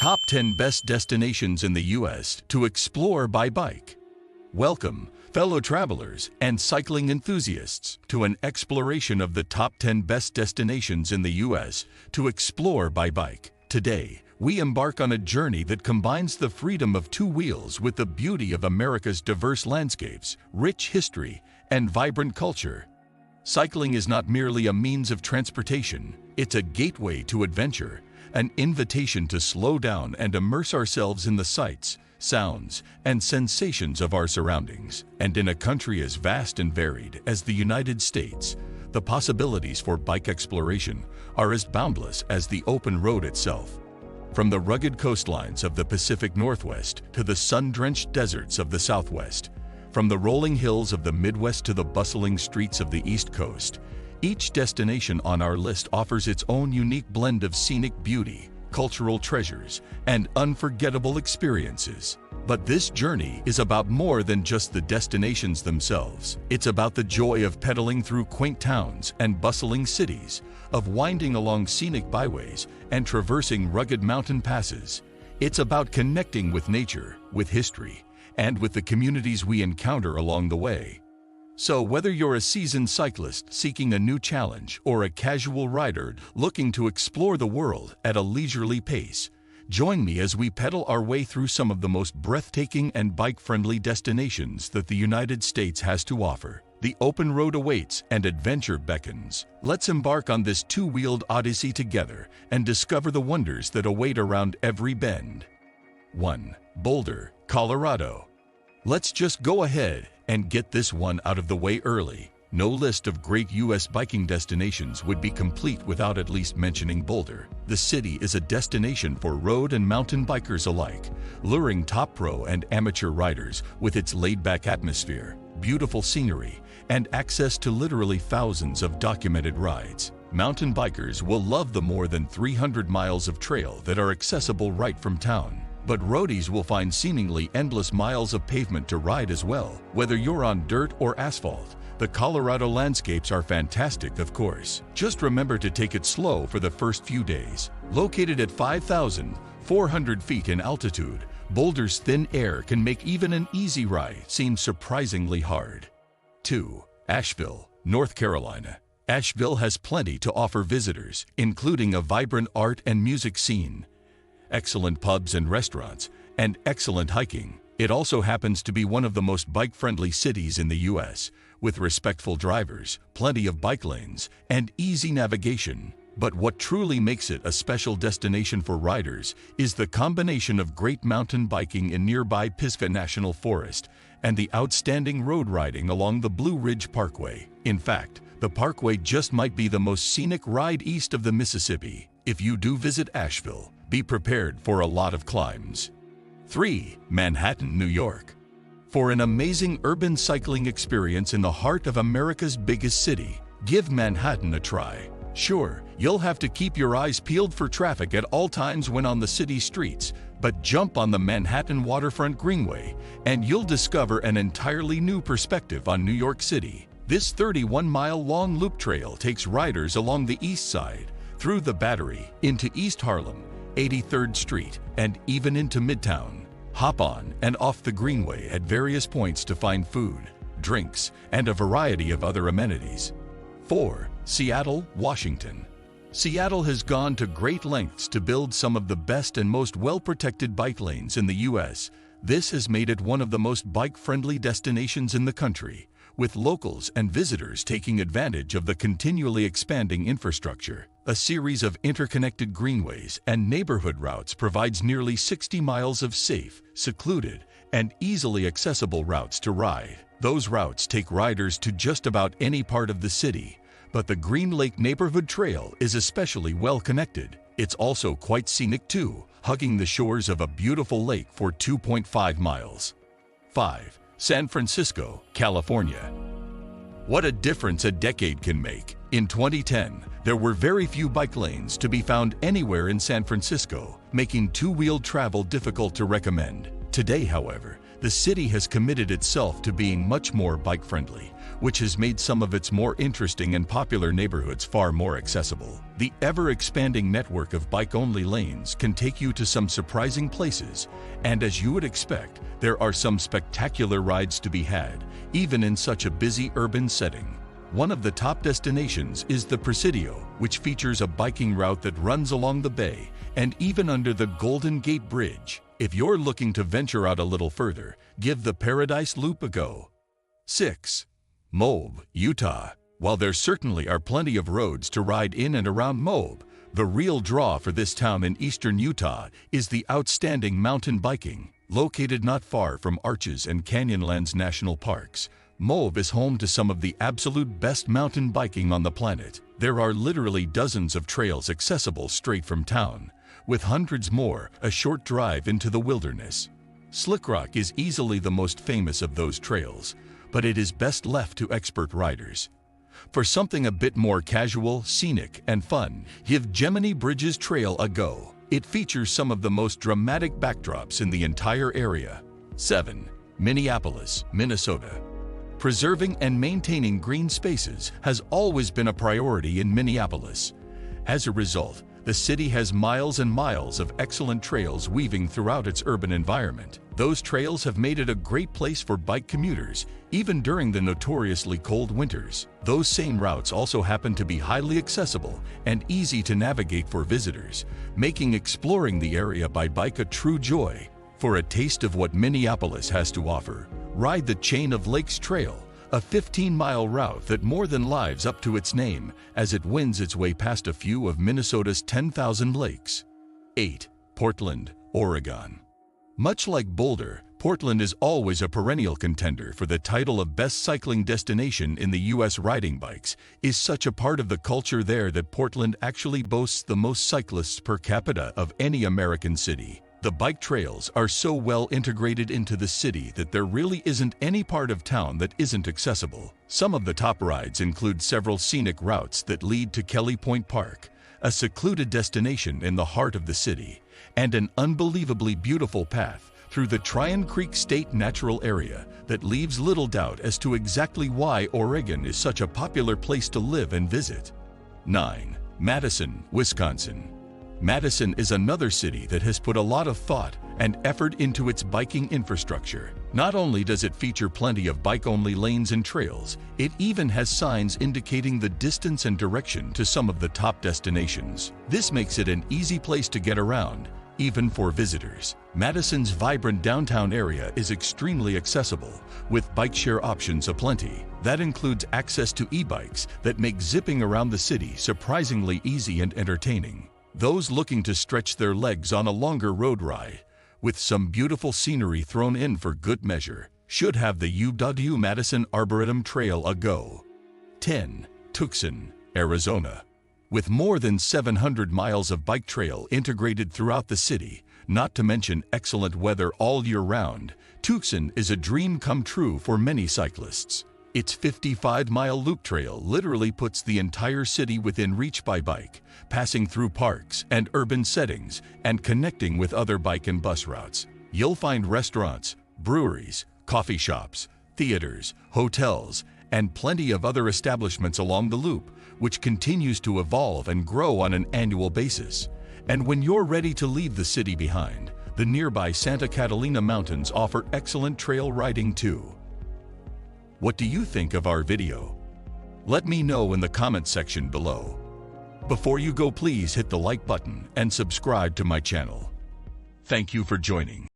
Top 10 Best Destinations in the U.S. to Explore by Bike. Welcome, fellow travelers and cycling enthusiasts, to an exploration of the top 10 best destinations in the U.S. to explore by bike. Today, we embark on a journey that combines the freedom of two wheels with the beauty of America's diverse landscapes, rich history, and vibrant culture. Cycling is not merely a means of transportation, it's a gateway to adventure, an invitation to slow down and immerse ourselves in the sights, sounds, and sensations of our surroundings. And in a country as vast and varied as the United States, the possibilities for bike exploration are as boundless as the open road itself. From the rugged coastlines of the Pacific Northwest to the sun-drenched deserts of the Southwest, from the rolling hills of the Midwest to the bustling streets of the East Coast, each destination on our list offers its own unique blend of scenic beauty, cultural treasures, and unforgettable experiences. But this journey is about more than just the destinations themselves. It's about the joy of pedaling through quaint towns and bustling cities, of winding along scenic byways and traversing rugged mountain passes. It's about connecting with nature, with history, and with the communities we encounter along the way. So whether you're a seasoned cyclist seeking a new challenge or a casual rider looking to explore the world at a leisurely pace, join me as we pedal our way through some of the most breathtaking and bike-friendly destinations that the United States has to offer. The open road awaits and adventure beckons. Let's embark on this two-wheeled odyssey together and discover the wonders that await around every bend. 1. Boulder, Colorado. Let's just go ahead and get this one out of the way early. No list of great U.S. biking destinations would be complete without at least mentioning Boulder. The city is a destination for road and mountain bikers alike, luring top pro and amateur riders with its laid-back atmosphere, beautiful scenery, and access to literally thousands of documented rides. Mountain bikers will love the more than 300 miles of trail that are accessible right from town. But roadies will find seemingly endless miles of pavement to ride as well. Whether you're on dirt or asphalt, the Colorado landscapes are fantastic, of course. Just remember to take it slow for the first few days. Located at 5,400 feet in altitude, Boulder's thin air can make even an easy ride seem surprisingly hard. 2. Asheville, North Carolina. Asheville has plenty to offer visitors, including a vibrant art and music scene, excellent pubs and restaurants, and excellent hiking. It also happens to be one of the most bike-friendly cities in the U.S., with respectful drivers, plenty of bike lanes, and easy navigation. But what truly makes it a special destination for riders is the combination of great mountain biking in nearby Pisgah National Forest and the outstanding road riding along the Blue Ridge Parkway. In fact, the parkway just might be the most scenic ride east of the Mississippi. If you do visit Asheville, be prepared for a lot of climbs. 3. Manhattan, New York. For an amazing urban cycling experience in the heart of America's biggest city, give Manhattan a try. Sure, you'll have to keep your eyes peeled for traffic at all times when on the city streets, but jump on the Manhattan Waterfront Greenway and you'll discover an entirely new perspective on New York City. This 31-mile-long loop trail takes riders along the east side, through the Battery, into East Harlem, 83rd Street, and even into Midtown. Hop on and off the Greenway at various points to find food, drinks, and a variety of other amenities. 4. Seattle, Washington. Seattle has gone to great lengths to build some of the best and most well-protected bike lanes in the U.S. This has made it one of the most bike-friendly destinations in the country, with locals and visitors taking advantage of the continually expanding infrastructure. A series of interconnected greenways and neighborhood routes provides nearly 60 miles of safe, secluded, and easily accessible routes to ride. Those routes take riders to just about any part of the city, but the Green Lake Neighborhood Trail is especially well connected. It's also quite scenic too, hugging the shores of a beautiful lake for 2.5 miles. 5. San Francisco, California. What a difference a decade can make. In 2010, there were very few bike lanes to be found anywhere in San Francisco, making two-wheeled travel difficult to recommend. Today, however, the city has committed itself to being much more bike-friendly, which has made some of its more interesting and popular neighborhoods far more accessible. The ever-expanding network of bike-only lanes can take you to some surprising places, and as you would expect, there are some spectacular rides to be had, even in such a busy urban setting. One of the top destinations is the Presidio, which features a biking route that runs along the bay and even under the Golden Gate Bridge. If you're looking to venture out a little further, give the Paradise Loop a go. 6. Moab, Utah. While there certainly are plenty of roads to ride in and around Moab, the real draw for this town in eastern Utah is the outstanding mountain biking. Located not far from Arches and Canyonlands National Parks, Moab is home to some of the absolute best mountain biking on the planet. There are literally dozens of trails accessible straight from town, with hundreds more a short drive into the wilderness. Slick Rock is easily the most famous of those trails, but it is best left to expert riders. For something a bit more casual, scenic, and fun, give Gemini Bridges Trail a go. It features some of the most dramatic backdrops in the entire area. 7. Minneapolis, Minnesota. Preserving and maintaining green spaces has always been a priority in Minneapolis. As a result, the city has miles and miles of excellent trails weaving throughout its urban environment. Those trails have made it a great place for bike commuters, even during the notoriously cold winters. Those same routes also happen to be highly accessible and easy to navigate for visitors, making exploring the area by bike a true joy. For a taste of what Minneapolis has to offer, ride the Chain of Lakes Trail, a 15-mile route that more than lives up to its name as it wins its way past a few of Minnesota's 10,000 lakes. 8. Portland, Oregon. Much like Boulder, Portland is always a perennial contender for the title of best cycling destination in the U.S. Riding bikes is such a part of the culture there that Portland actually boasts the most cyclists per capita of any American city. The bike trails are so well integrated into the city that there really isn't any part of town that isn't accessible. Some of the top rides include several scenic routes that lead to Kelly Point Park, a secluded destination in the heart of the city, and an unbelievably beautiful path through the Tryon Creek State Natural Area that leaves little doubt as to exactly why Oregon is such a popular place to live and visit. 9. Madison, Wisconsin. Madison is another city that has put a lot of thought and effort into its biking infrastructure. Not only does it feature plenty of bike-only lanes and trails, it even has signs indicating the distance and direction to some of the top destinations. This makes it an easy place to get around, even for visitors. Madison's vibrant downtown area is extremely accessible, with bike share options aplenty. That includes access to e-bikes that make zipping around the city surprisingly easy and entertaining. Those looking to stretch their legs on a longer road ride, with some beautiful scenery thrown in for good measure, should have the UW-Madison Arboretum Trail a go. 10. Tucson, Arizona. With more than 700 miles of bike trail integrated throughout the city, not to mention excellent weather all year round, Tucson is a dream come true for many cyclists. Its 55-mile loop trail literally puts the entire city within reach by bike, passing through parks and urban settings and connecting with other bike and bus routes. You'll find restaurants, breweries, coffee shops, theaters, hotels, and plenty of other establishments along the loop, which continues to evolve and grow on an annual basis. And when you're ready to leave the city behind, the nearby Santa Catalina Mountains offer excellent trail riding too. What do you think of our video? Let me know in the comment section below. Before you go, please hit the like button and subscribe to my channel. Thank you for joining.